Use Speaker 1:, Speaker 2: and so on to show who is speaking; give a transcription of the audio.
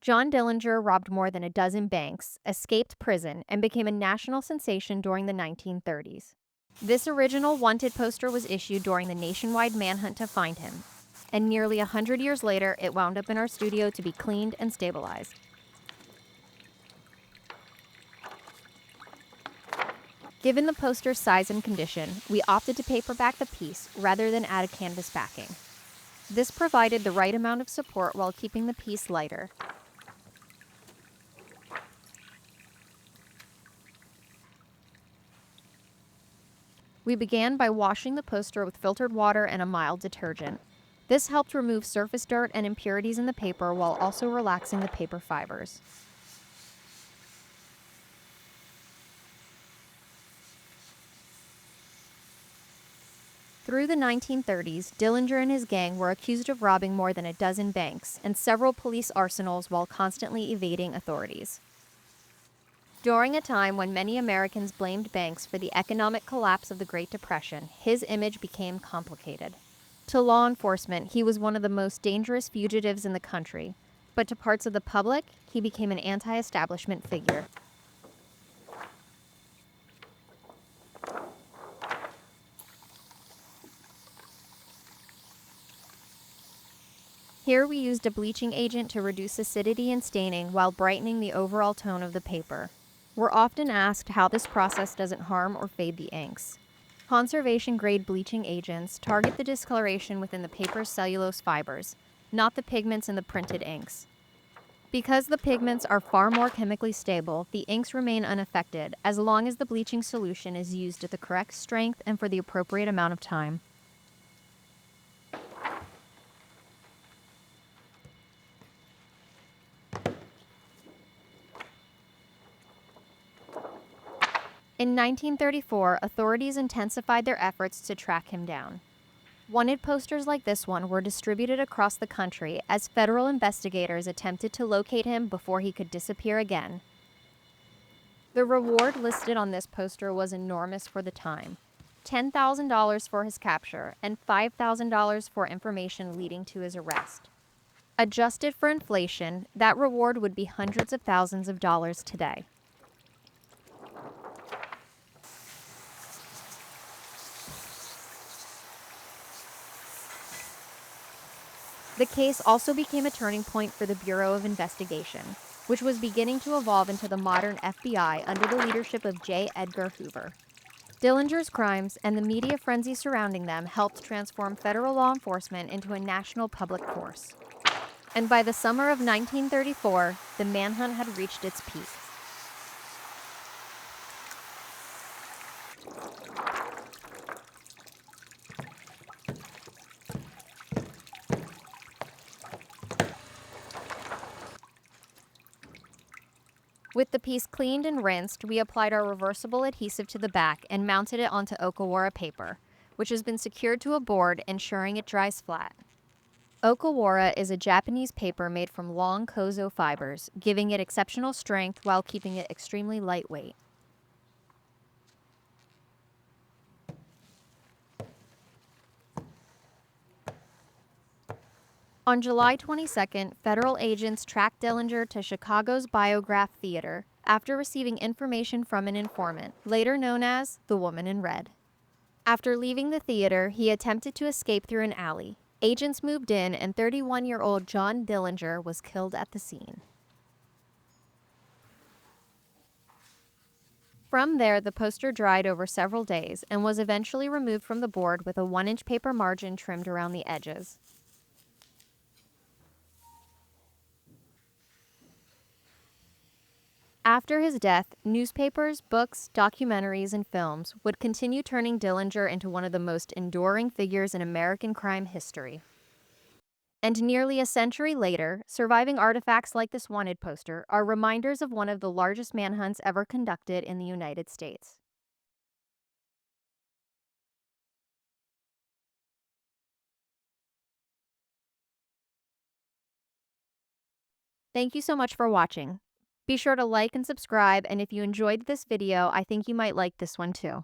Speaker 1: John Dillinger robbed more than a dozen banks, escaped prison, and became a national sensation during the 1930s. This original wanted poster was issued during the nationwide manhunt to find him, and nearly 100 years later, it wound up in our studio to be cleaned and stabilized. Given the poster's size and condition, we opted to paperback the piece rather than add a canvas backing. This provided the right amount of support while keeping the piece lighter. We began by washing the poster with filtered water and a mild detergent. This helped remove surface dirt and impurities in the paper while also relaxing the paper fibers. Through the 1930s, Dillinger and his gang were accused of robbing more than a dozen banks and several police arsenals while constantly evading authorities. During a time when many Americans blamed banks for the economic collapse of the Great Depression, his image became complicated. To law enforcement, he was one of the most dangerous fugitives in the country, but to parts of the public, he became an anti-establishment figure. Here we used a bleaching agent to reduce acidity and staining while brightening the overall tone of the paper. We're often asked how this process doesn't harm or fade the inks. Conservation-grade bleaching agents target the discoloration within the paper's cellulose fibers, not the pigments in the printed inks. Because the pigments are far more chemically stable, the inks remain unaffected as long as the bleaching solution is used at the correct strength and for the appropriate amount of time. In 1934, authorities intensified their efforts to track him down. Wanted posters like this one were distributed across the country as federal investigators attempted to locate him before he could disappear again. The reward listed on this poster was enormous for the time: $10,000 for his capture and $5,000 for information leading to his arrest. Adjusted for inflation, that reward would be hundreds of thousands of dollars today. The case also became a turning point for the Bureau of Investigation, which was beginning to evolve into the modern FBI under the leadership of J. Edgar Hoover. Dillinger's crimes and the media frenzy surrounding them helped transform federal law enforcement into a national public force. And by the summer of 1934, the manhunt had reached its peak. With the piece cleaned and rinsed, we applied our reversible adhesive to the back and mounted it onto Okawara paper, which has been secured to a board, ensuring it dries flat. Okawara is a Japanese paper made from long kozo fibers, giving it exceptional strength while keeping it extremely lightweight. On July 22nd, federal agents tracked Dillinger to Chicago's Biograph Theater after receiving information from an informant, later known as the Woman in Red. After leaving the theater, he attempted to escape through an alley. Agents moved in, and 31-year-old John Dillinger was killed at the scene. From there, the poster dried over several days and was eventually removed from the board with a 1-inch paper margin trimmed around the edges. After his death, newspapers, books, documentaries, and films would continue turning Dillinger into one of the most enduring figures in American crime history. And nearly a century later, surviving artifacts like this wanted poster are reminders of one of the largest manhunts ever conducted in the United States. Thank you so much for watching. Be sure to like and subscribe, and if you enjoyed this video, I think you might like this one too.